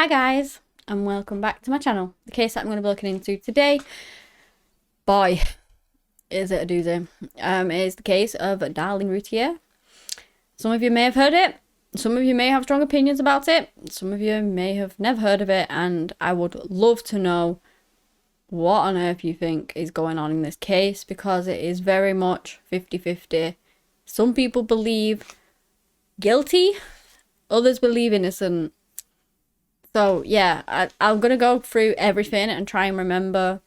Hi guys, and welcome back to my channel. The case that I'm going to be looking into today, boy, is it a doozy, is the case of Darlie Routier. Some of you may have heard it, some of you may have strong opinions about it, some of you may have never heard of it, and I would love to know what on earth you think is going on in this case, because it is very much 50-50. Some people believe guilty, others believe innocent. So yeah, I'm going to go through everything and try and remember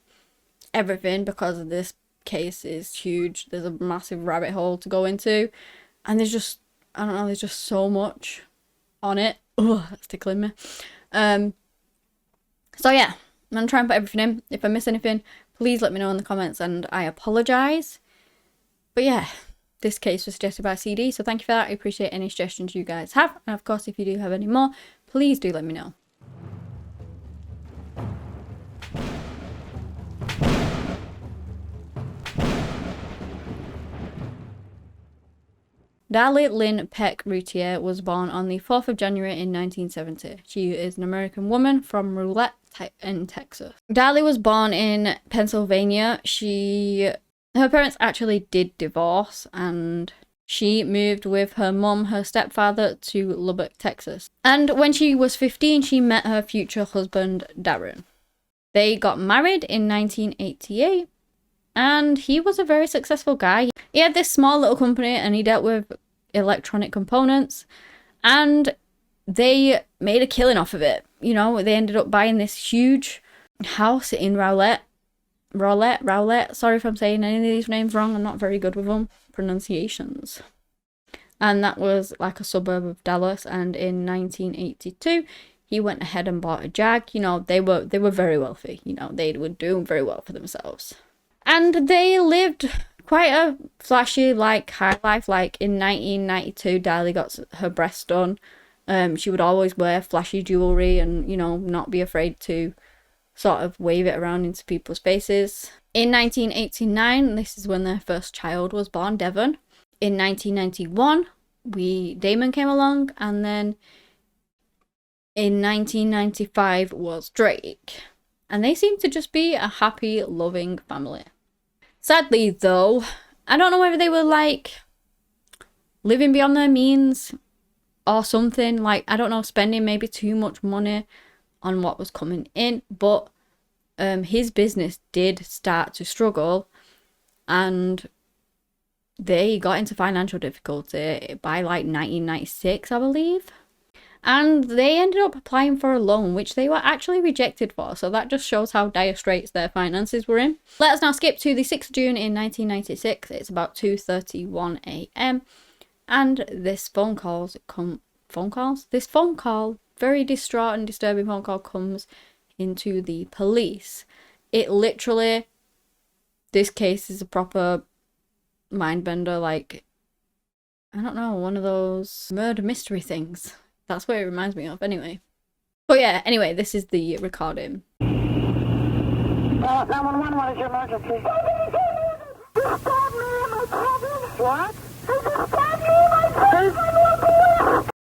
everything, because this case is huge. There's a massive rabbit hole to go into, and there's just, I don't know, there's just so much on it. Oh, that's tickling me. So yeah, I'm going to try and put everything in. If I miss anything, please let me know in the comments, and I apologise. But yeah, this case was suggested by CD, so thank you for that. I appreciate any suggestions you guys have. And of course, if you do have any more, please do let me know. Darlie Lynn Peck Routier was born on the 4th of January in 1970. She is an American woman from Roulette in Texas. Darlie was born in Pennsylvania. Her parents actually did divorce, and she moved with her mum, her stepfather, to Lubbock, Texas. And when she was 15, she met her future husband, Darren. They got married in 1988. And he was a very successful guy. He had this small little company, and he dealt with electronic components, and they made a killing off of it. You know, they ended up buying this huge house in Rowlett. Sorry if I'm saying any of these names wrong. I'm not very good with them. Pronunciations. And that was like a suburb of Dallas. And in 1982, he went ahead and bought a Jag. You know, they were very wealthy. You know, they were doing very well for themselves. And they lived quite a flashy, like, high life. Like, in 1992, Darlie got her breasts done. She would always wear flashy jewellery and, you know, not be afraid to sort of wave it around into people's faces. In 1989, this is when their first child was born, Devon. In 1991, Damon came along, and then in 1995 was Drake. And they seem to just be a happy, loving family. Sadly, though, I don't know whether they were, like, living beyond their means or something. Like, I don't know, spending maybe too much money on what was coming in. But his business did start to struggle, and they got into financial difficulty by, like, 1996, I believe. And they ended up applying for a loan, which they were actually rejected for. So that just shows how dire straits their finances were in. Let us now skip to the 6th of June in 1996. It's about 2:31 a.m. And this phone call, very distraught and disturbing phone call, comes into the police. It literally, this case is a proper mind bender, like, I don't know, one of those murder mystery things. That's what it reminds me of, anyway. But yeah, anyway, this is the recording. 911, what is your emergency? What?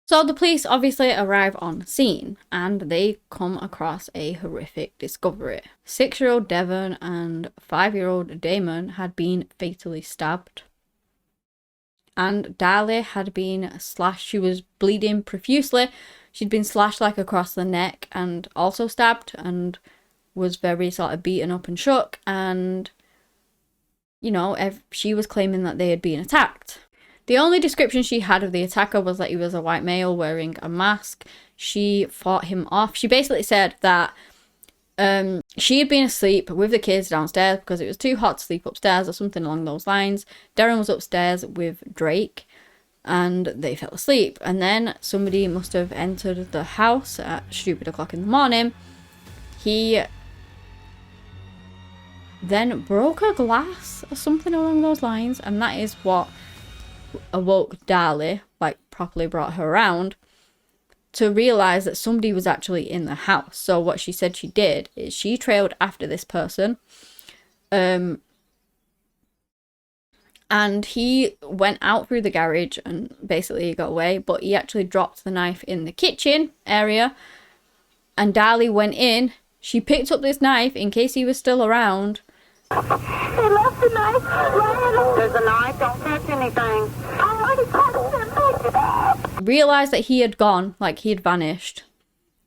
So the police obviously arrive on scene, and they come across a horrific discovery. 6-year-old Devon and 5-year-old Damon had been fatally stabbed. And Darlie had been slashed. She was bleeding profusely. She'd been slashed, like, across the neck and also stabbed, and was very sort of beaten up and shook. And, you know, she was claiming that they had been attacked. The only description she had of the attacker was that he was a white male wearing a mask. She fought him off. She basically said that she had been asleep with the kids downstairs because it was too hot to sleep upstairs or something along those lines. Darren was upstairs with Drake, and they fell asleep. And then somebody must have entered the house at stupid o'clock in the morning. He then broke a glass or something along those lines, and that is what awoke Darlie, like, properly brought her around to realise that somebody was actually in the house. So what she said she did is she trailed after this person, and he went out through the garage and basically got away, but he actually dropped the knife in the kitchen area and Darlie went in. She picked up this knife in case he was still around. He left the knife right. There's a knife. Don't touch anything. I already touched him. Pick it up. Realized that he had gone, like he had vanished.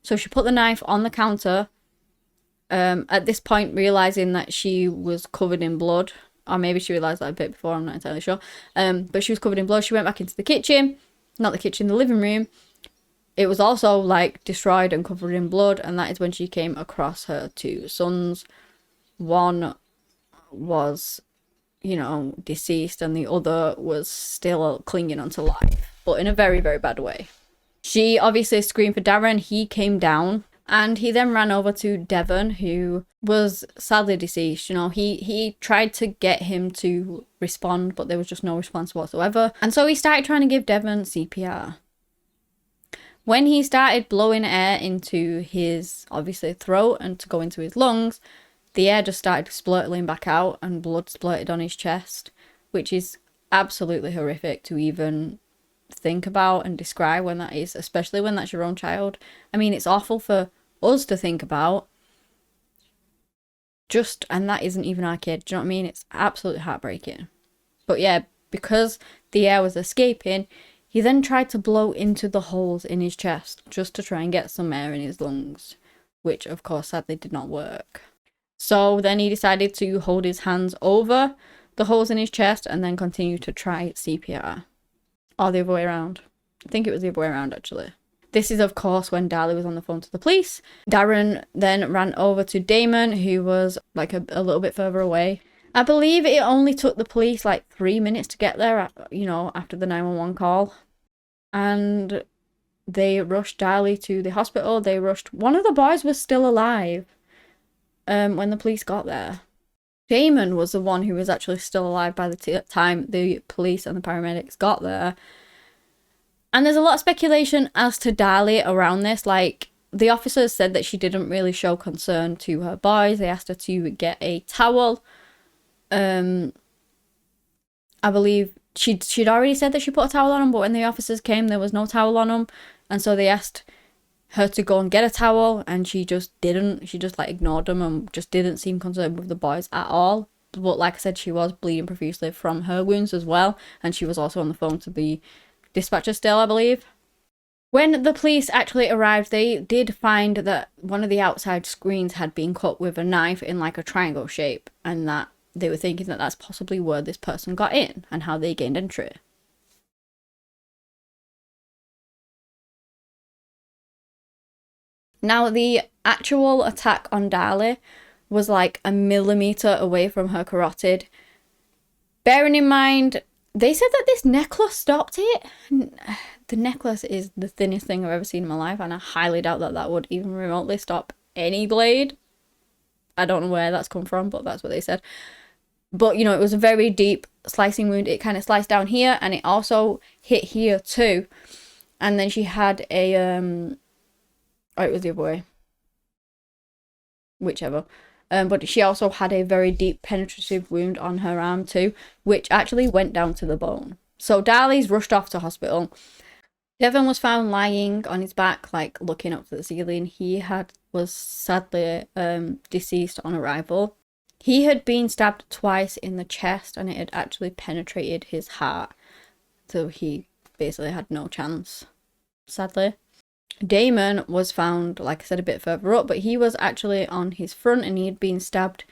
So she put the knife on the counter. At this point, realizing that she was covered in blood. Or maybe she realised that a bit before, I'm not entirely sure. But she was covered in blood. She went back into the kitchen. Not the kitchen, the living room. It was also, like, destroyed and covered in blood. And that is when she came across her two sons. One was, you know, deceased. And the other was still clinging onto life. But in a very, very bad way. She obviously screamed for Darren. He came down. And he then ran over to Devon, who was sadly deceased. You know, he tried to get him to respond, but there was just no response whatsoever. And so he started trying to give Devon CPR. When he started blowing air into his, obviously, throat and to go into his lungs, the air just started splurting back out and blood splurted on his chest, which is absolutely horrific to even think about and describe when that is, especially when that's your own child. I mean, it's awful for us to think about, and that isn't even our kid, do you know what I mean? It's absolutely heartbreaking. But yeah, because the air was escaping, he then tried to blow into the holes in his chest just to try and get some air in his lungs, which of course sadly did not work. So then he decided to hold his hands over the holes in his chest and then continue to try CPR. Or the other way around. I think it was the other way around, actually. This is, of course, when Darlie was on the phone to the police. Darren then ran over to Damon, who was, like, a little bit further away. I believe it only took the police, like, 3 minutes to get there, you know, after the 911 call. And they rushed Darlie to the hospital. One of the boys was still alive when the police got there. Damon was the one who was actually still alive by the time the police and the paramedics got there. And there's a lot of speculation as to Darlie around this. Like, the officers said that she didn't really show concern to her boys. They asked her to get a towel. I believe she'd already said that she put a towel on him, but when the officers came, there was no towel on him. And so they asked her to go and get a towel, and she just didn't. She just, like, ignored them and just didn't seem concerned with the boys at all. But like I said, she was bleeding profusely from her wounds as well, and she was also on the phone to the dispatcher still, I believe. When the police actually arrived, they did find that one of the outside screens had been cut with a knife in, like, a triangle shape, and that they were thinking that that's possibly where this person got in and how they gained entry. Now, the actual attack on Darlie was like a millimeter away from her carotid. Bearing in mind, they said that this necklace stopped it. The necklace is the thinnest thing I've ever seen in my life, and I highly doubt that that would even remotely stop any blade. I don't know where that's come from, but that's what they said. But, you know, it was a very deep slicing wound. It kind of sliced down here, and it also hit here too. And then she had a, oh, it was the other way. Whichever. But she also had a very deep penetrative wound on her arm too, which actually went down to the bone. So Darlie's rushed off to hospital. Devon was found lying on his back, like looking up to the ceiling. He was sadly deceased on arrival. He had been stabbed twice in the chest, and it had actually penetrated his heart. So he basically had no chance, sadly. Damon was found, like I said, a bit further up, but he was actually on his front, and he had been stabbed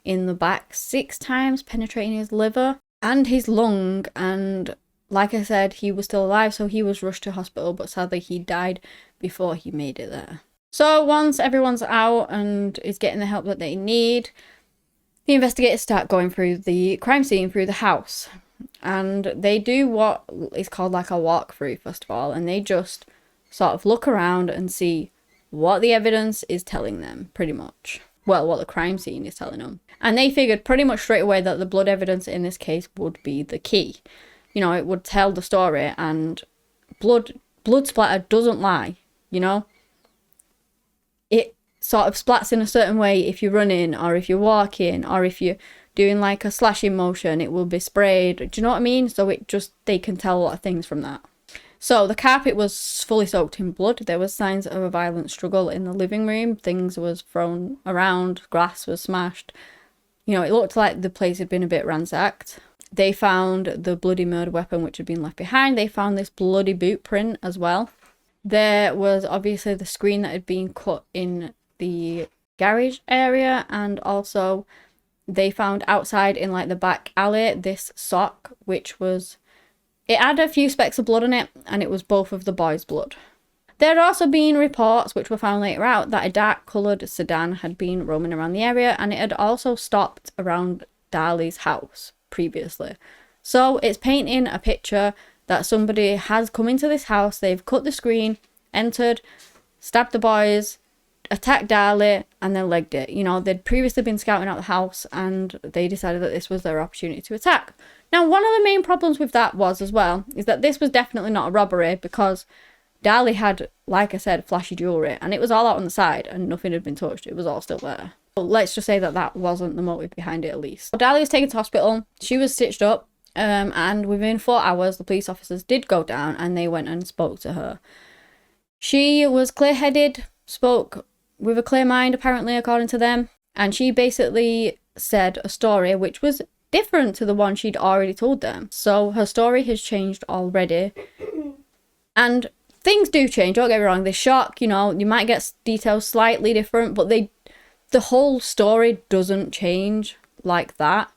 in the back 6 times, penetrating his liver and his lung. And like I said, he was still alive, so he was rushed to hospital, but sadly he died before he made it there. So once everyone's out and is getting the help that they need, the investigators start going through the crime scene, through the house. And they do what is called like a walkthrough, first of all, and they just sort of look around and see what the evidence is telling them, pretty much. Well, what the crime scene is telling them. And they figured pretty much straight away that the blood evidence in this case would be the key. You know, it would tell the story, and blood splatter doesn't lie, you know? It sort of splats in a certain way if you're running, or if you're walking, or if you're doing like a slashing motion, it will be sprayed. Do you know what I mean? So they can tell a lot of things from that. So the carpet was fully soaked in blood. There was signs of a violent struggle in the living room. Things was thrown around, glass was smashed. You know, it looked like the place had been a bit ransacked. They found the bloody murder weapon which had been left behind. They found this bloody boot print as well. There was obviously the screen that had been cut in the garage area, and also they found outside in like the back alley this sock which was, it had a few specks of blood on it, and it was both of the boys' blood. There had also been reports, which were found later out, that a dark coloured sedan had been roaming around the area, and it had also stopped around Darlie's house previously. So it's painting a picture that somebody has come into this house, they've cut the screen, entered, stabbed the boys, attacked Darlie, and then legged it. You know, they'd previously been scouting out the house, and they decided that this was their opportunity to attack. Now, one of the main problems with that was, as well, is that this was definitely not a robbery, because Darlie had, like I said, flashy jewellery, and it was all out on the side, and nothing had been touched. It was all still there. But let's just say that that wasn't the motive behind it, at least. Darlie was taken to hospital. She was stitched up, and within 4 hours, the police officers did go down, and they went and spoke to her. She was clear-headed, spoke with a clear mind, apparently, according to them, and she basically said a story which was different to the one she'd already told them. So her story has changed already, and things do change, don't get me wrong. They shock, you know, you might get details slightly different, but the whole story doesn't change like that.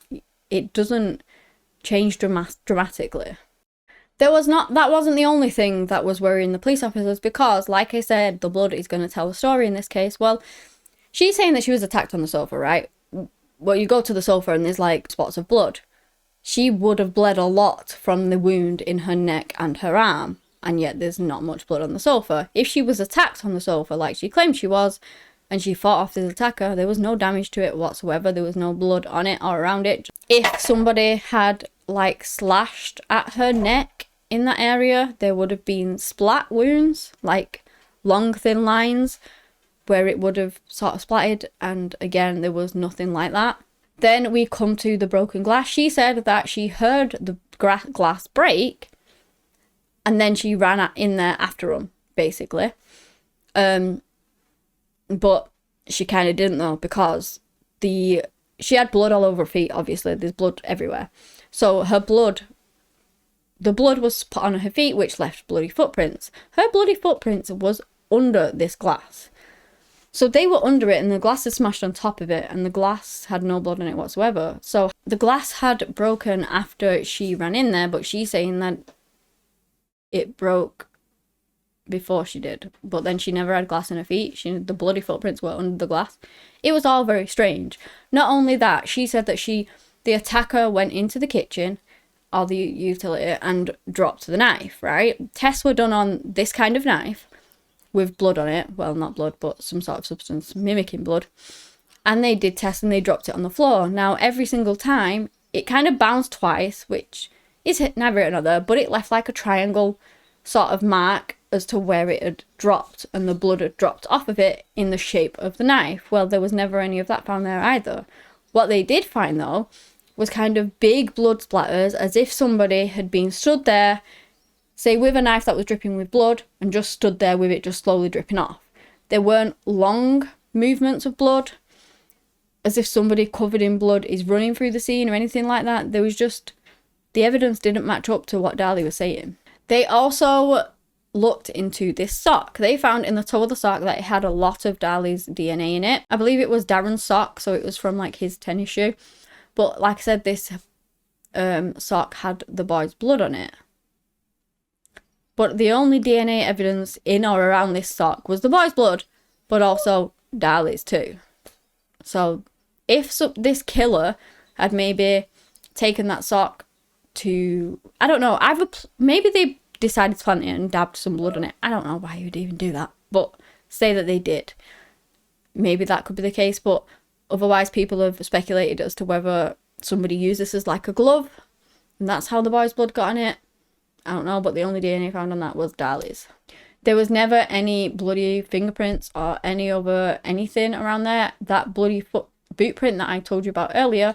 It doesn't change dramatically. That wasn't the only thing that was worrying the police officers, because, like I said, the blood is going to tell the story in this case. Well, she's saying that she was attacked on the sofa, right? Well, you go to the sofa and there's like spots of blood. She would have bled a lot from the wound in her neck and her arm, and yet there's not much blood on the sofa. If she was attacked on the sofa like she claimed she was, and she fought off this attacker, there was no damage to it whatsoever. There was no blood on it or around it. If somebody had like slashed at her neck in that area, there would have been splat wounds, like long thin lines where it would have sort of splatted, and again, there was nothing like that. Then we come to the broken glass. She said that she heard the glass break, and then she ran in there after them, basically. But she kind of didn't, though, because she had blood all over her feet, obviously. There's blood everywhere. So the blood was put on her feet, which left bloody footprints. Her bloody footprints was under this glass. So they were under it, and the glass had smashed on top of it, and the glass had no blood in it whatsoever. So the glass had broken after she ran in there, but she's saying that it broke before she did. But then she never had glass in her feet. The bloody footprints were under the glass. It was all very strange. Not only that, she said that the attacker went into the kitchen or the utility and dropped the knife, right? Tests were done on this kind of knife with blood on it. Well, not blood, but some sort of substance mimicking blood. And they did tests and they dropped it on the floor. Now, every single time, it kind of bounced twice, which is never another, but it left like a triangle sort of mark as to where it had dropped, and the blood had dropped off of it in the shape of the knife. Well, there was never any of that found there either. What they did find, though, was kind of big blood splatters, as if somebody had been stood there, say with a knife that was dripping with blood, and just stood there with it just slowly dripping off. There weren't long movements of blood, as if somebody covered in blood is running through the scene or anything like that. There was just, the evidence didn't match up to what Darlie was saying. They also looked into this sock. They found in the toe of the sock that it had a lot of Darlie's DNA in it. I believe it was Darren's sock, so it was from like his tennis shoe. But like I said, this sock had the boy's blood on it. But the only DNA evidence in or around this sock was the boy's blood, but also Darlie's too. So if this killer had maybe taken that sock to, I don't know, maybe they decided to plant it and dabbed some blood on it. I don't know why you would even do that, but say that they did. Maybe that could be the case, but otherwise people have speculated as to whether somebody used this as like a glove, and that's how the boy's blood got on it. I don't know, but the only DNA found on that was Darlie's. There was never any bloody fingerprints or any other anything around there. That bloody boot print that I told you about earlier,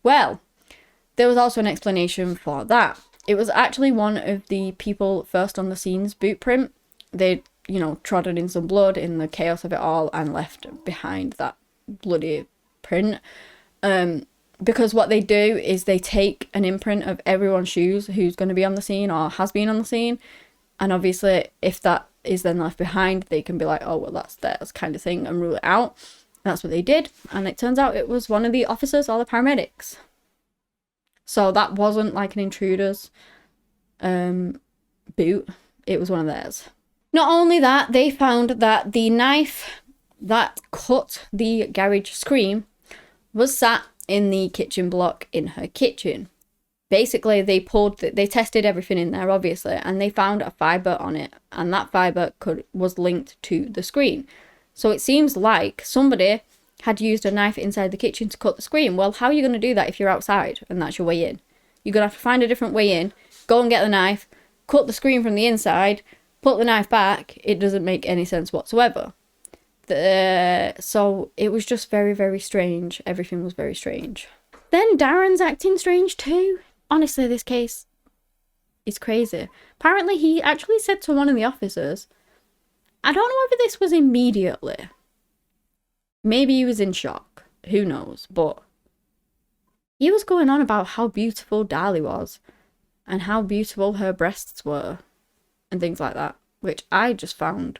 well, there was also an explanation for that. It was actually one of the people first on the scene's boot print. They, you know, trodden in some blood in the chaos of it all and left behind that bloody print. Because what they do is they take an imprint of everyone's shoes who's going to be on the scene or has been on the scene. And obviously, if that is then left behind, they can be like, oh, well, that's theirs kind of thing and rule it out. That's what they did. And it turns out it was one of the officers or the paramedics. So that wasn't like an intruder's boot. It was one of theirs. Not only that, they found that the knife that cut the garage screen was sat in the kitchen block in her kitchen. Basically, they tested everything in there, obviously, and they found a fibre on it, and that fibre was linked to the screen. So it seems like somebody had used a knife inside the kitchen to cut the screen. Well, how are you going to do that if you're outside and that's your way in? You're going to have to find a different way in, go and get the knife, cut the screen from the inside, put the knife back. It doesn't make any sense whatsoever. So it was just very, very strange. Everything was very strange. Then Darren's acting strange too. Honestly, this case is crazy. Apparently, he actually said to one of the officers, I don't know whether this was immediately. Maybe he was in shock. Who knows? But he was going on about how beautiful Darlie was and how beautiful her breasts were and things like that, which I just found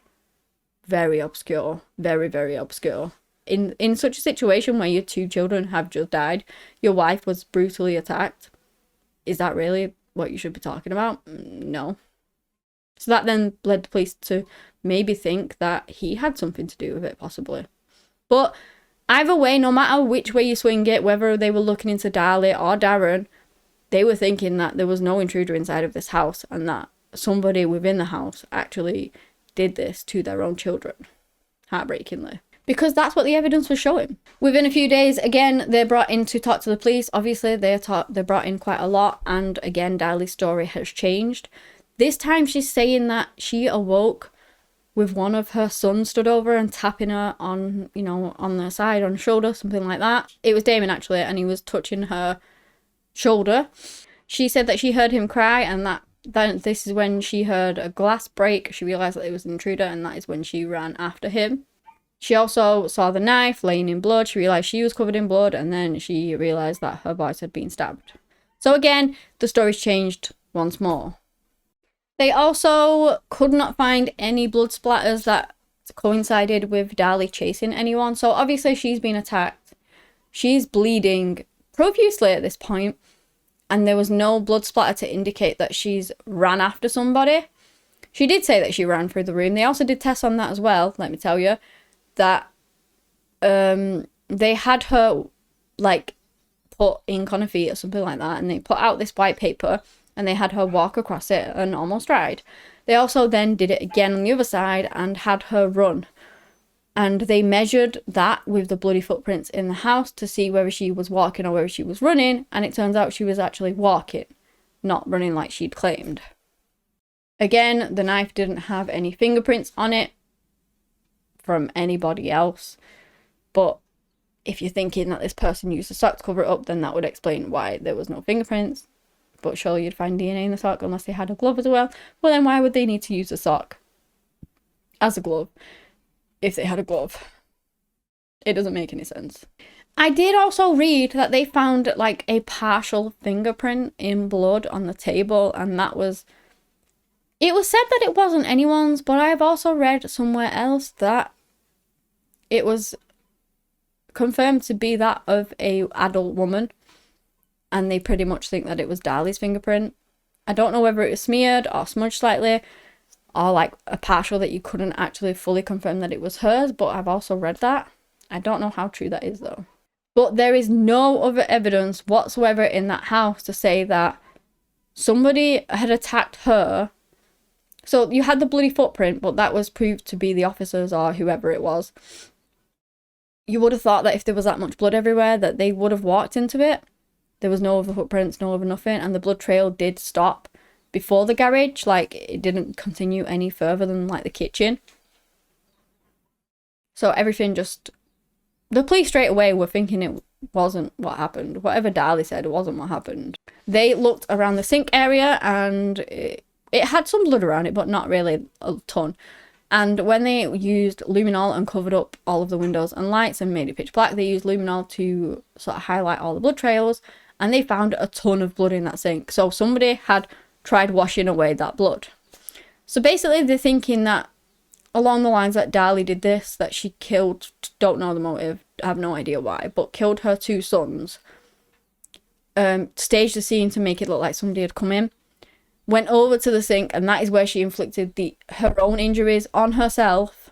very obscure. Very, very obscure. In such a situation where your 2 children have just died, your wife was brutally attacked. Is that really what you should be talking about? No. So that then led the police to maybe think that he had something to do with it, possibly. But either way, no matter which way you swing it, whether they were looking into Darlie or Darren, they were thinking that there was no intruder inside of this house and that somebody within the house actually did this to their own children. Heartbreakingly. Because that's what the evidence was showing. Within a few days, again, they're brought in to talk to the police. Obviously, they're brought in quite a lot. And again, Darlie's story has changed. This time, she's saying that she awoke with one of her sons stood over and tapping her on, you know, on the side, on the shoulder, something like that. It was Damon, actually, and he was touching her shoulder. She said that she heard him cry and that this is when she heard a glass break. She realised that it was an intruder and that is when she ran after him. She also saw the knife laying in blood. She realised she was covered in blood and then she realised that her voice had been stabbed. So again, the story's changed once more. They also could not find any blood splatters that coincided with Darlie chasing anyone. So obviously she's been attacked. She's bleeding profusely at this point. And there was no blood splatter to indicate that she's ran after somebody. She did say that she ran through the room. They also did tests on that as well, let me tell you. That they had her like put ink on her feet or something like that, and they put out this white paper and they had her walk across it and almost ride. They also then did it again on the other side and had her run, and they measured that with the bloody footprints in the house to see whether she was walking or whether she was running, and it turns out she was actually walking, not running like she'd claimed. Again, the knife didn't have any fingerprints on it from anybody else, but if you're thinking that this person used a sock to cover it up, then that would explain why there was no fingerprints. But surely you'd find DNA in the sock unless they had a glove as well. Well, then why would they need to use a sock as a glove if they had a glove? It doesn't make any sense. I did also read that they found like a partial fingerprint in blood on the table, and that was... It was said that it wasn't anyone's, but I've also read somewhere else that it was confirmed to be that of a adult woman, and they pretty much think that it was Darlie's fingerprint. I don't know whether it was smeared or smudged slightly, or like a partial that you couldn't actually fully confirm that it was hers, but I've also read that. I don't know how true that is though. But there is no other evidence whatsoever in that house to say that somebody had attacked her. So you had the bloody footprint, but that was proved to be the officers or whoever it was. You would have thought that if there was that much blood everywhere, that they would have walked into it. There was no other footprints, no other nothing, and the blood trail did stop before the garage. Like, it didn't continue any further than, like, the kitchen. So everything just The police straight away were thinking it wasn't what happened. Whatever Darlie said, it wasn't what happened. They looked around the sink area and it had some blood around it, but not really a ton. And when they used luminol and covered up all of the windows and lights and made it pitch black, they used luminol to sort of highlight all the blood trails, and they found a ton of blood in that sink. So somebody had tried washing away that blood. So basically they're thinking that along the lines that Darlie did this, that she killed, don't know the motive, I have no idea why, but killed her 2 sons, staged the scene to make it look like somebody had come in, went over to the sink, and that is where she inflicted her own injuries on herself,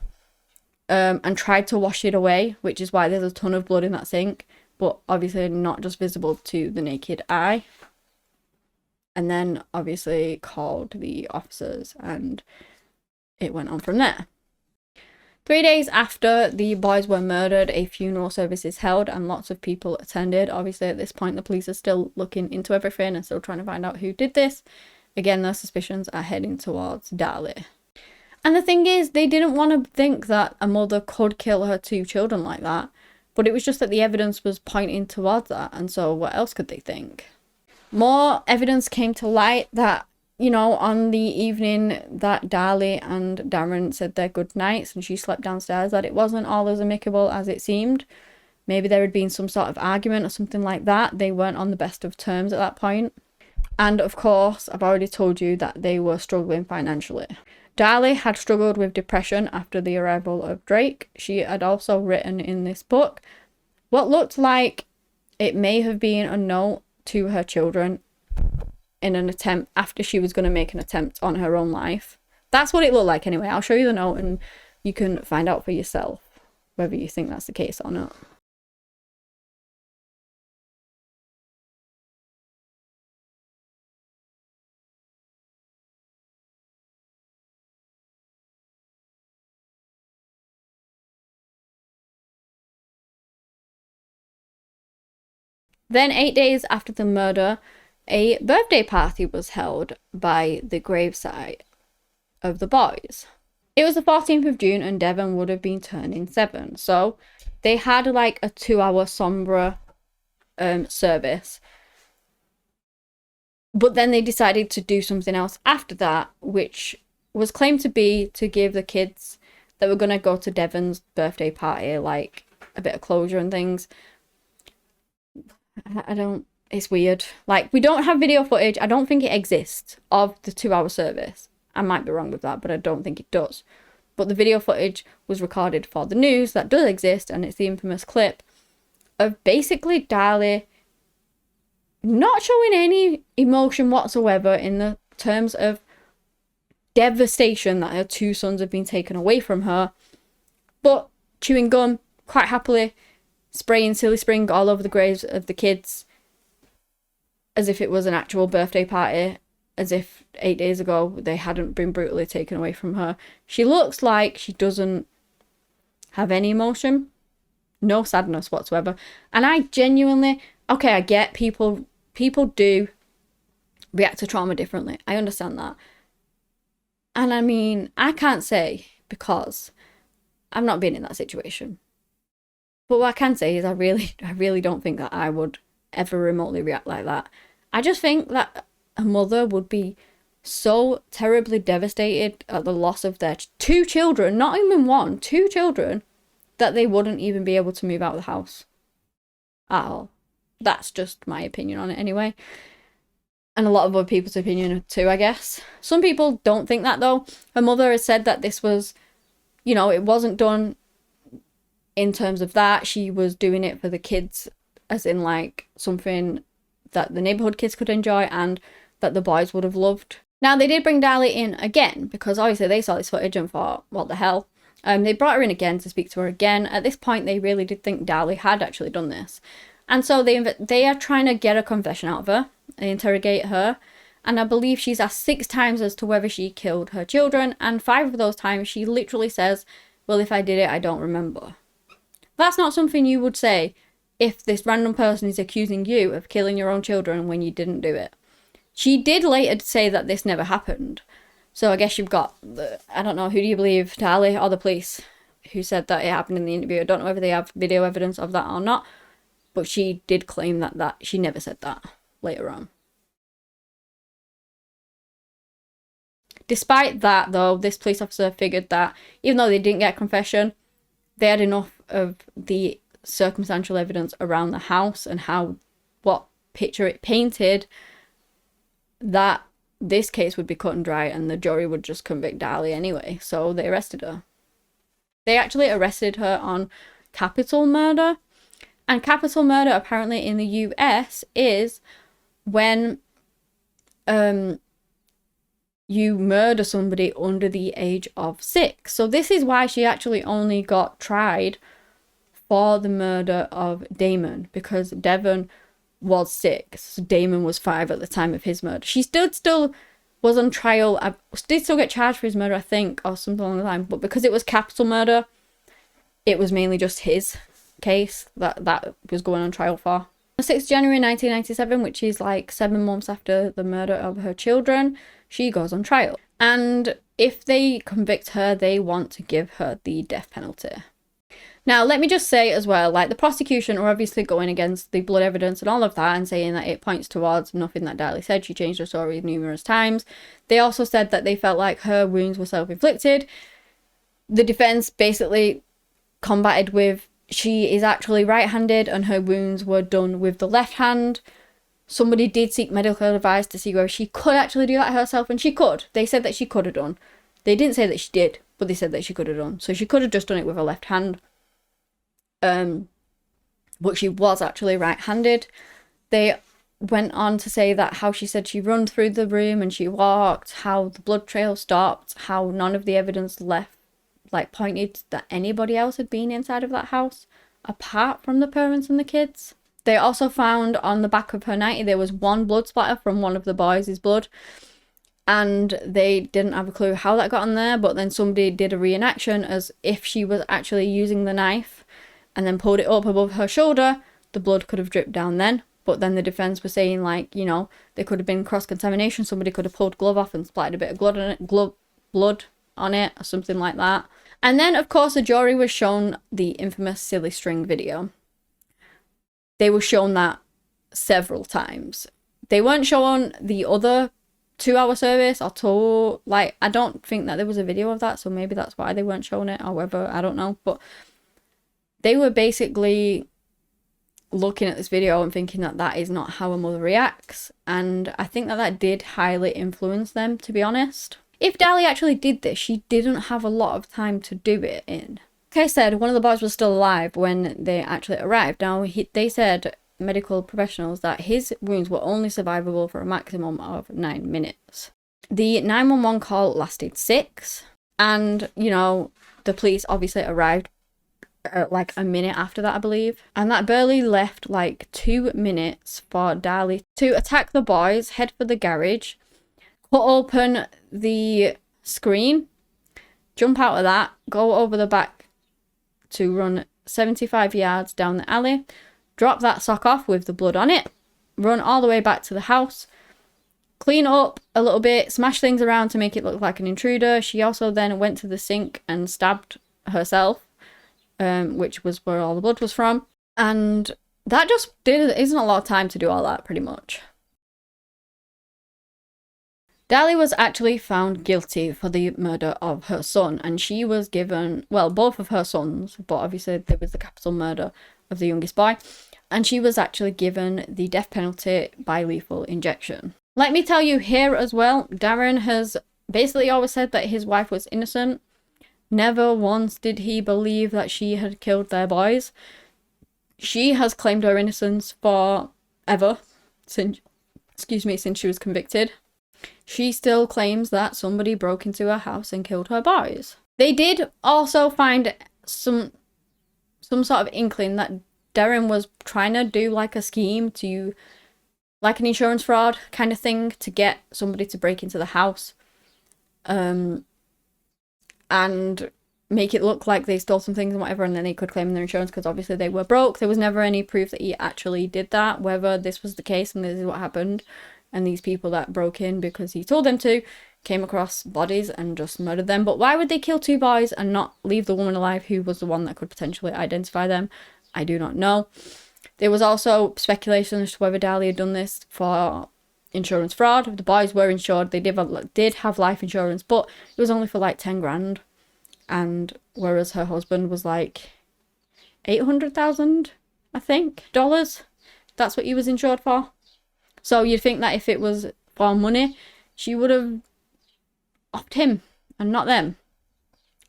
and tried to wash it away, which is why there's a ton of blood in that sink, but obviously not just visible to the naked eye. And then obviously called the officers, and it went on from there. 3 days after the boys were murdered, a funeral service is held and lots of people attended. Obviously at this point the police are still looking into everything and still trying to find out who did this. Again, their suspicions are heading towards Darlie. And the thing is, they didn't want to think that a mother could kill her 2 children like that, but it was just that the evidence was pointing towards that, and so what else could they think? More evidence came to light that, you know, on the evening that Darlie and Darren said their good nights and she slept downstairs, that it wasn't all as amicable as it seemed. Maybe there had been some sort of argument or something like that. They weren't on the best of terms at that point. And of course, I've already told you that they were struggling financially. Darlie had struggled with depression after the arrival of Drake. She had also written in this book what looked like it may have been a note to her children in an attempt after she was going to make an attempt on her own life. That's what it looked like anyway. I'll show you the note and you can find out for yourself whether you think that's the case or not. Then 8 days after the murder, a birthday party was held by the gravesite of the boys. It was the 14th of June and Devon would have been turning 7. So they had like a 2-hour sombre service. But then they decided to do something else after that, which was claimed to be to give the kids that were going to go to Devon's birthday party like a bit of closure and things. It's weird. Like, we don't have video footage. I don't think it exists of the 2-hour service. I might be wrong with that, but I don't think it does. But the video footage was recorded for the news that does exist, and it's the infamous clip of basically Darlie not showing any emotion whatsoever in the terms of devastation that her 2 sons have been taken away from her, but chewing gum quite happily, spraying Silly Spring all over the graves of the kids as if it was an actual birthday party, as if 8 days ago they hadn't been brutally taken away from her. She looks like she doesn't have any emotion, no sadness whatsoever. And I genuinely, okay, I get people do react to trauma differently. I understand that. And I mean, I can't say because I've not been in that situation. But what I can say is I really don't think that I would ever remotely react like that. I just think that a mother would be so terribly devastated at the loss of their 2 children, not even 1, 2 children, that they wouldn't even be able to move out of the house at all. That's just my opinion on it anyway. And a lot of other people's opinion too, I guess. Some people don't think that though. Her mother has said that this was, you know, it wasn't done in terms of that. She was doing it for the kids, as in like something that the neighborhood kids could enjoy and that the boys would have loved. Now they did bring Darlie in again because obviously they saw this footage and thought, what the hell? They brought her in again to speak to her again. At this point they really did think Darlie had actually done this. And so they are trying to get a confession out of her. They interrogate her. And I believe she's asked 6 times as to whether she killed her children. And 5 of those times she literally says, well, if I did it, I don't remember. That's not something you would say if this random person is accusing you of killing your own children when you didn't do it. She did later say that this never happened. So I guess you've got, I don't know, who do you believe, Darlie or the police? who said that it happened in the interview. I don't know whether they have video evidence of that or not, but she did claim that she never said that later on. Despite that, though, this police officer figured that even though they didn't get a confession, they had enough of the circumstantial evidence around the house and what picture it painted that this case would be cut and dry and the jury would just convict Darlie anyway. So they arrested her. They actually arrested her on capital murder. And capital murder apparently in the US is when you murder somebody under the age of 6. So this is why she actually only got tried for the murder of Damon, because Devon was 6. So Damon was 5 at the time of his murder. She still was on trial. I did still get charged for his murder, I think, or something along the line. But because it was capital murder, it was mainly just his case that was going on trial for. On 6th January 1997, which is like 7 months after the murder of her children, she goes on trial. And if they convict her, they want to give her the death penalty. Now, let me just say as well, like, the prosecution are obviously going against the blood evidence and all of that and saying that it points towards nothing that Darlie said. She changed her story numerous times. They also said that they felt like her wounds were self-inflicted. The defense basically combated with, she is actually right-handed and her wounds were done with the left hand. Somebody did seek medical advice to see whether she could actually do that herself, and she could. They said that she could have done. They didn't say that she did, but they said that she could have done. So she could have just done it with her left hand. But she was actually right-handed. They went on to say that how she said she run through the room and she walked, how the blood trail stopped, how none of the evidence left, like, pointed that anybody else had been inside of that house, apart from the parents and the kids. They also found on the back of her nightie there was one blood splatter from one of the boys' blood, and they didn't have a clue how that got on there, but then somebody did a reenaction as if she was actually using the knife and then pulled it up above her shoulder. The blood could have dripped down then, but then the defense was saying, like, you know, there could have been cross-contamination. Somebody could have pulled glove off and splattered a bit of blood on it or something like that. And then, of course, the jury was shown the infamous silly string video. They were shown that several times. They weren't shown the other 2-hour service or two. Like, I don't think that there was a video of that, so maybe that's why they weren't showing it or whether, I don't know. But they were basically looking at this video and thinking that that is not how a mother reacts. And I think that that did highly influence them, to be honest. If Darlie actually did this, she didn't have a lot of time to do it in. Like I said, one of the boys was still alive when they actually arrived. Now, they said, medical professionals, that his wounds were only survivable for a maximum of 9 minutes. The 911 call lasted 6, and, you know, the police obviously arrived like a minute after that, I believe. And that barely left like 2 minutes for Darlie to attack the boys, head for the garage, cut open the screen, jump out of that, go over the back to run 75 yards down the alley, drop that sock off with the blood on it, run all the way back to the house, clean up a little bit, smash things around to make it look like an intruder. She also then went to the sink and stabbed herself, which was where all the blood was from. And that just isn't a lot of time to do all that, pretty much. Darlie was actually found guilty for the murder of her son, and she was given, well, both of her sons, but obviously there was the capital murder of the youngest boy, and she was actually given the death penalty by lethal injection. Let me tell you here as well, Darren has basically always said that his wife was innocent. Never once did he believe that she had killed their boys. She has claimed her innocence forever, since she was convicted. She still claims that somebody broke into her house and killed her boys. They did also find some sort of inkling that Darren was trying to do like a scheme to, like an insurance fraud kind of thing, to get somebody to break into the house and make it look like they stole some things and whatever, and then they could claim their insurance because obviously they were broke. There was never any proof that he actually did that, whether this was the case and this is what happened, and these people that broke in because he told them to came across bodies and just murdered them. But why would they kill 2 boys and not leave the woman alive who was the one that could potentially identify them? I do not know. There was also speculation as to whether Darlie had done this for insurance fraud. The boys were insured. They did have life insurance, but it was only for like 10 grand. And whereas her husband was like 800,000, I think, dollars. That's what he was insured for. So you'd think that if it was for money, she would have opted him and not them.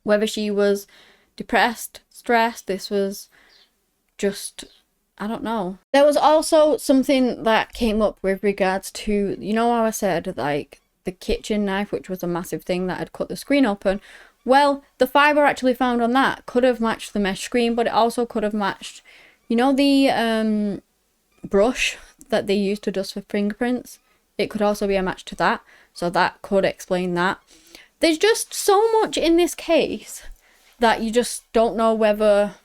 Whether she was depressed, stressed, this was just, I don't know. There was also something that came up with regards to, you know how I said, like, the kitchen knife, which was a massive thing that had cut the screen open. Well, the fibre actually found on that could have matched the mesh screen, but it also could have matched, you know, the brush that they used to dust for fingerprints? It could also be a match to that, so that could explain that. There's just so much in this case that you just don't know whether...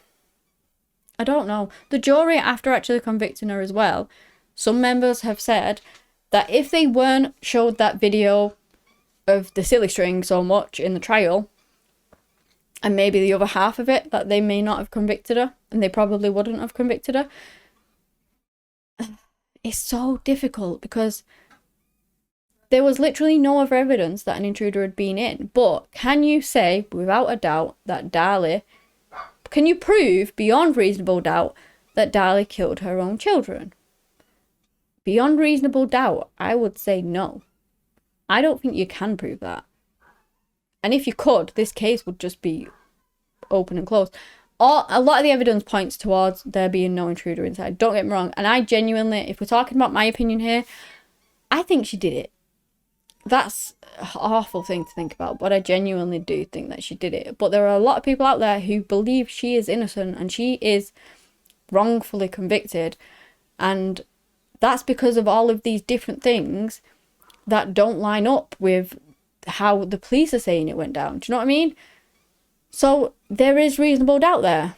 I don't know. The jury, after actually convicting her as well, some members have said that if they weren't showed that video of the silly string so much in the trial, and maybe the other half of it, that they may not have convicted her, and they probably wouldn't have convicted her. It's so difficult because there was literally no other evidence that an intruder had been in. But can you say, without a doubt, that Darlie... Can you prove, beyond reasonable doubt, that Darlie killed her own children? Beyond reasonable doubt, I would say no. I don't think you can prove that. And if you could, this case would just be open and closed. A lot of the evidence points towards there being no intruder inside. Don't get me wrong. And I genuinely, if we're talking about my opinion here, I think she did it. That's an awful thing to think about, but I genuinely do think that she did it. But there are a lot of people out there who believe she is innocent and she is wrongfully convicted. And that's because of all of these different things that don't line up with how the police are saying it went down. Do you know what I mean? So there is reasonable doubt there.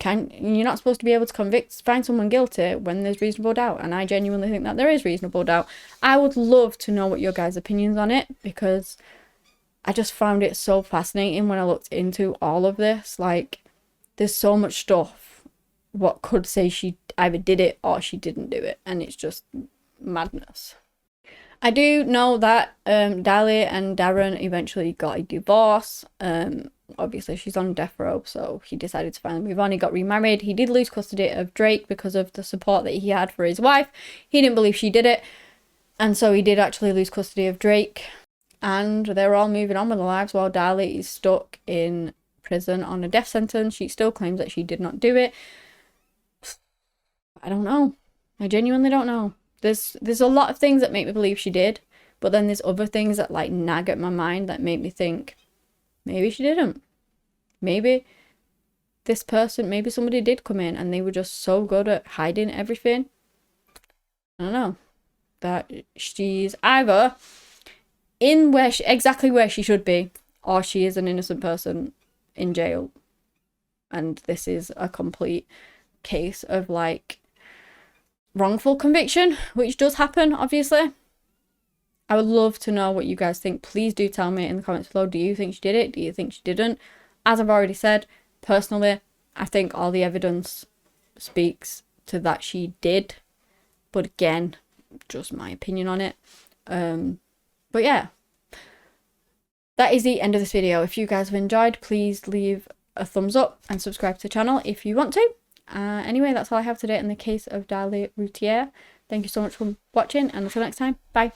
You're not supposed to be able to find someone guilty when there's reasonable doubt, and I genuinely think that there is reasonable doubt. I would love to know what your guys' opinions on it, because I just found it so fascinating when I looked into all of this. Like, there's so much stuff what could say she either did it or she didn't do it, and it's just madness. I do know that Darlie and Darren eventually got a divorce. Obviously she's on death row, so he decided to finally move on. He got remarried. He did lose custody of Drake because of the support that he had for his wife. He didn't believe she did it, and so he did actually lose custody of Drake. And they're all moving on with their lives while Darlie is stuck in prison on a death sentence. She still claims that she did not do it. I don't know. I genuinely don't know. There's a lot of things that make me believe she did, but then there's other things that like nag at my mind that make me think maybe she didn't. Maybe this person, maybe somebody did come in and they were just so good at hiding everything. I don't know. That she's either in exactly where she should be, or she is an innocent person in jail. And this is a complete case of like wrongful conviction, which does happen, obviously. I would love to know what you guys think. Please do tell me in the comments below. Do you think she did it? Do you think she didn't? As I've already said, personally, I think all the evidence speaks to that she did. But again, just my opinion on it. But yeah, that is the end of this video. If you guys have enjoyed, please leave a thumbs up and subscribe to the channel if you want to. Anyway, that's all I have today in the case of Darlie Routier. Thank you so much for watching, and until next time, bye.